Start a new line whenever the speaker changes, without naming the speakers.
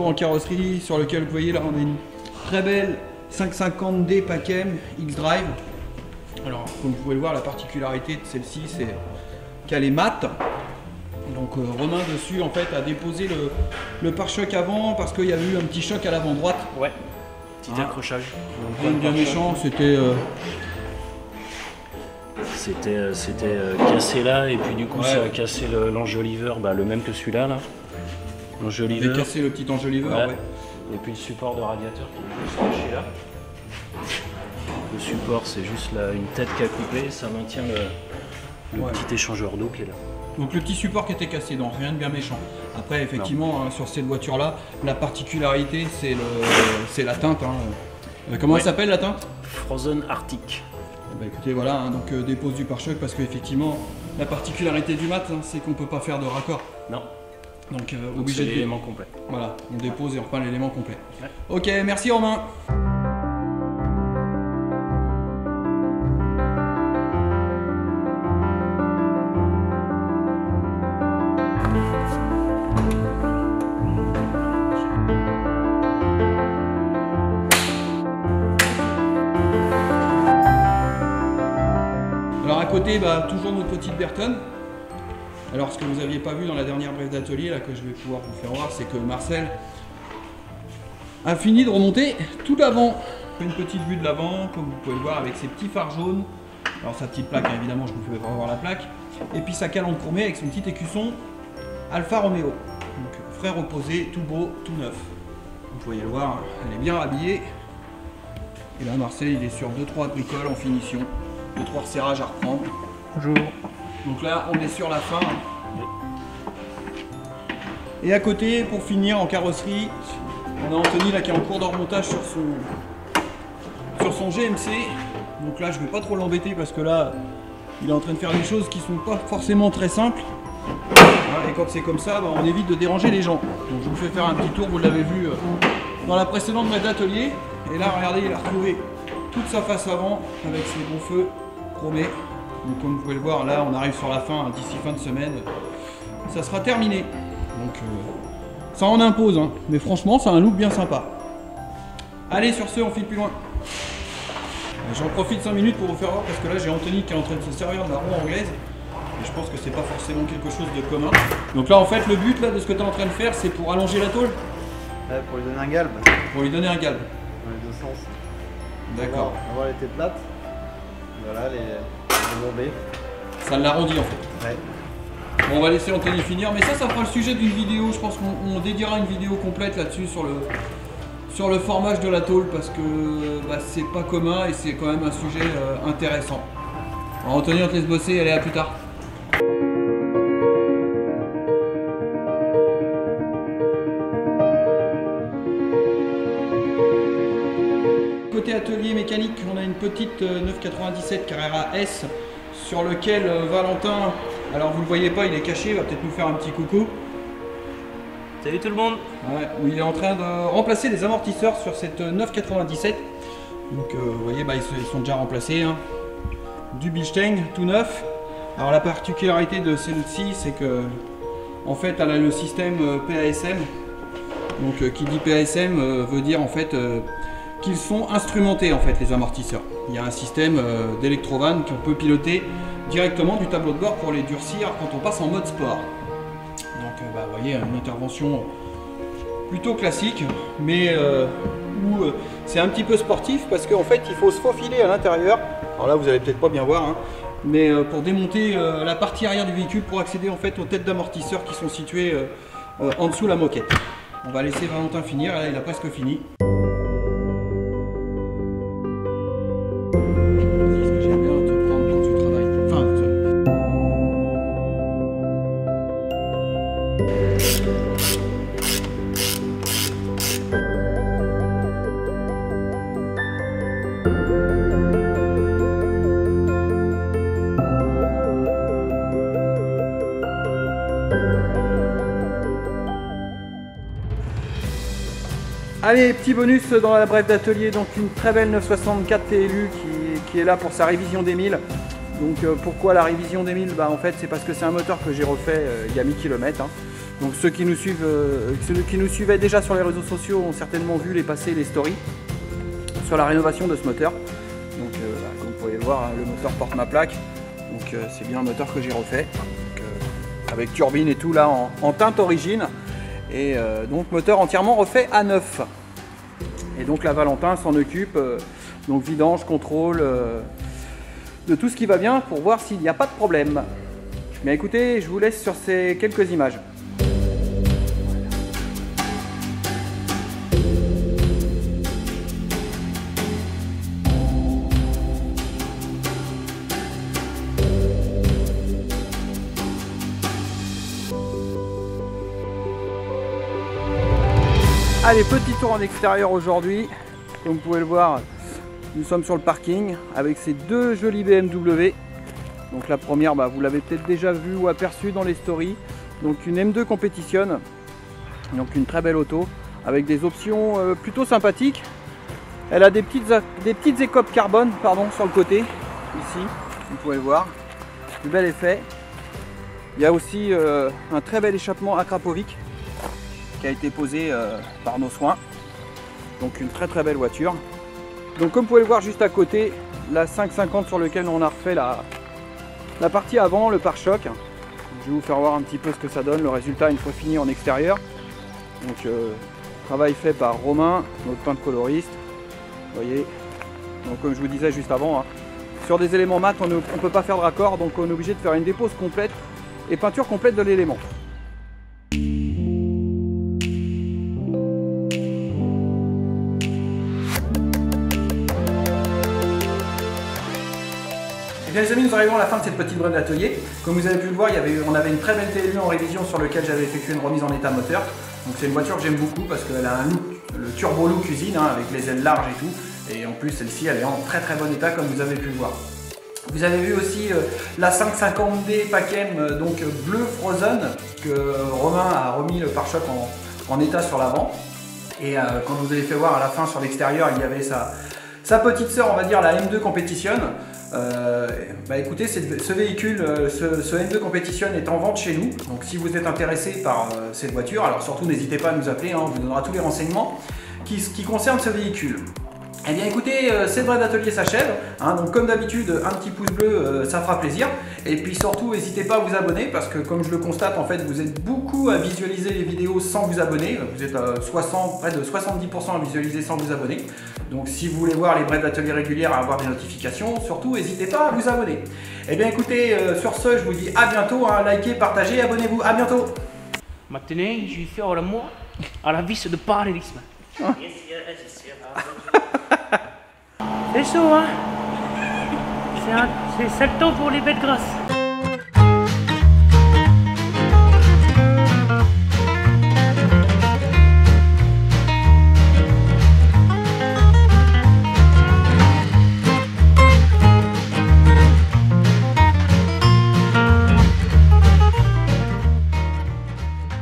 retour en carrosserie sur lequel vous voyez là on a une très belle 550D PACM X-Drive. Alors comme vous pouvez le voir, la particularité de celle-ci c'est qu'elle est mate. Donc Romain dessus en fait a déposé le pare-choc avant parce qu'il y a eu un petit choc à l'avant droite.
Ouais, petit accrochage.
Rien de bien méchant, c'était
cassé là et puis du coup ça a cassé l'enjoliveur, le même que celui-là là. L'enjoliveur.
cassé le petit enjoliveur. Ouais.
Et puis le support de radiateur qui est juste caché là. Le support c'est juste là, une tête qui a coupé, ça maintient le petit échangeur d'eau qui est là.
Donc le petit support qui était cassé, donc rien de bien méchant. Après effectivement sur cette voiture là, la particularité c'est la teinte. Comment elle s'appelle la teinte?
Frozen Arctic.
Écoutez voilà, donc dépose du pare-choc parce qu'effectivement la particularité du mat c'est qu'on peut pas faire de raccord.
Non.
Donc obligé de
l'élément complet.
Voilà, on dépose et on reprend l'élément complet.
Ouais.
Ok, merci Romain. Alors à côté, toujours notre petite Berton. Alors ce que vous n'aviez pas vu dans la dernière brève d'atelier, là que je vais pouvoir vous faire voir, c'est que Marcel a fini de remonter tout l'avant. Une petite vue de l'avant, comme vous pouvez le voir, avec ses petits phares jaunes. Alors sa petite plaque, évidemment, je vous fais voir la plaque. Et puis sa calandre chromée avec son petit écusson Alfa Romeo. Donc frais reposé, tout beau, tout neuf. Vous pouvez le voir, elle est bien habillée. Et là Marcel, il est sur 2-3 bricoles en finition. 2-3 resserrages à reprendre.
Bonjour.
Donc là, on est sur la fin. Et à côté, pour finir en carrosserie, on a Anthony là qui est en cours de remontage sur son GMC. Donc là, je ne vais pas trop l'embêter parce que là, il est en train de faire des choses qui ne sont pas forcément très simples. Et quand c'est comme ça, on évite de déranger les gens. Donc je vous fais faire un petit tour, vous l'avez vu dans la précédente brève d'atelier. Et là, regardez, il a retrouvé toute sa face avant avec ses bons feux chromés. Donc comme vous pouvez le voir, là on arrive sur la fin, d'ici fin de semaine, ça sera terminé. Donc ça en impose, mais franchement c'est un look bien sympa. Allez, sur ce, on file plus loin. J'en profite 5 minutes pour vous faire voir parce que là j'ai Anthony qui est en train de se servir de la roue anglaise. Et je pense que c'est pas forcément quelque chose de commun. Donc là en fait le but là, de ce que tu es en train de faire, c'est pour allonger la tôle.
Ouais, pour lui donner un galbe.
Pour lui donner un galbe.
Dans les deux sens.
D'accord.
Avant elle était plate. Voilà, les bombées. Ça
l'arrondit en fait.
Ouais.
Bon, on va laisser Anthony finir, mais ça fera le sujet d'une vidéo. Je pense qu'on dédiera une vidéo complète là-dessus sur le formage de la tôle parce que c'est pas commun et c'est quand même un sujet intéressant. Alors, Anthony, on te laisse bosser, allez, à plus tard. Côté atelier mécanique, on a une petite 997 Carrera S sur lequel Valentin, alors vous le voyez pas, il est caché, il va peut-être nous faire un petit coucou.
Salut tout le monde.
Ouais, où il est en train de remplacer des amortisseurs sur cette 997. Donc vous voyez, ils sont déjà remplacés. Du Bilstein, tout neuf. Alors la particularité de celle-ci, c'est que en fait elle a le système PASM. Donc qui dit PASM veut dire en fait qu'ils sont instrumentés en fait les amortisseurs. Il y a un système d'électrovanne qu'on peut piloter directement du tableau de bord pour les durcir quand on passe en mode sport. Donc vous voyez, une intervention plutôt classique, mais où c'est un petit peu sportif parce qu'en fait il faut se faufiler à l'intérieur. Alors là vous allez peut-être pas bien voir, mais pour démonter la partie arrière du véhicule pour accéder en fait aux têtes d'amortisseurs qui sont situées en dessous de la moquette. On va laisser Valentin finir, là il a presque fini. Allez, petit bonus dans la brève d'atelier, donc une très belle 964 TLU qui est là pour sa révision des 1000. Donc pourquoi la révision des 1000 ? En fait c'est parce que c'est un moteur que j'ai refait il y a 1000 km. Donc ceux qui nous suivaient déjà sur les réseaux sociaux ont certainement vu les stories sur la rénovation de ce moteur. Donc comme vous pouvez le voir, hein, le moteur porte ma plaque. Donc c'est bien un moteur que j'ai refait. Donc, avec turbine et tout là en teinte origine. Et donc moteur entièrement refait à neuf. Et donc la Valentin s'en occupe, donc vidange, contrôle de tout ce qui va bien pour voir s'il n'y a pas de problème. Mais écoutez, je vous laisse sur ces quelques images. Allez, petit tour en extérieur aujourd'hui. Comme vous pouvez le voir, nous sommes sur le parking avec ces deux jolies BMW. Donc la première, vous l'avez peut-être déjà vue ou aperçue dans les stories. Donc une M2 Competition, donc une très belle auto avec des options plutôt sympathiques. Elle a des petites écopes carbone sur le côté, ici, vous pouvez le voir. Du bel effet. Il y a aussi un très bel échappement Akrapovic qui a été posé par nos soins. Donc une très very belle voiture. Donc comme vous pouvez le voir juste à côté, la 550 sur lequel on a refait la partie avant, le pare-choc. Je vais vous faire voir un petit peu ce que ça donne, le résultat une fois fini en extérieur. Donc travail fait par Romain, notre peintre coloriste. Vous voyez, donc comme je vous disais juste avant, hein, sur des éléments mat, on ne peut pas faire de raccord, donc on est obligé de faire une dépose complète et peinture complète de l'élément. Et bien les amis, nous arrivons à la fin de cette petite brève d'atelier. Comme vous avez pu le voir, on avait une très belle TLU en révision sur lequel j'avais effectué une remise en état moteur. Donc c'est une voiture que j'aime beaucoup parce qu'elle a un look, le turbo look usine, hein, avec les ailes larges et tout. Et en plus celle-ci elle est en très bon état comme vous avez pu le voir. Vous avez vu aussi la 550D Pacem, donc bleu Frozen, que Romain a remis le pare-choc en état sur l'avant. Et quand je vous avez fait voir à la fin sur l'extérieur, il y avait sa petite sœur, on va dire la M2 Competition. Écoutez, ce véhicule, ce M2 Competition est en vente chez nous. Donc si vous êtes intéressé par cette voiture, alors surtout n'hésitez pas à nous appeler, hein, on vous donnera tous les renseignements qui concernent ce véhicule. Eh bien écoutez, cette brève d'atelier s'achève, hein, donc comme d'habitude un petit pouce bleu ça fera plaisir, et puis surtout n'hésitez pas à vous abonner parce que comme je le constate en fait vous êtes beaucoup à visualiser les vidéos sans vous abonner, vous êtes près de 70% à visualiser sans vous abonner, donc si vous voulez voir les brèves d'atelier régulières, à avoir des notifications, surtout n'hésitez pas à vous abonner. Eh bien écoutez, sur ce je vous dis à bientôt, hein, likez, partagez, abonnez-vous, à bientôt.
Maintenant je vais faire le mot à la vis de parallélisme. C'est chaud, hein? C'est le temps pour les bêtes grasses.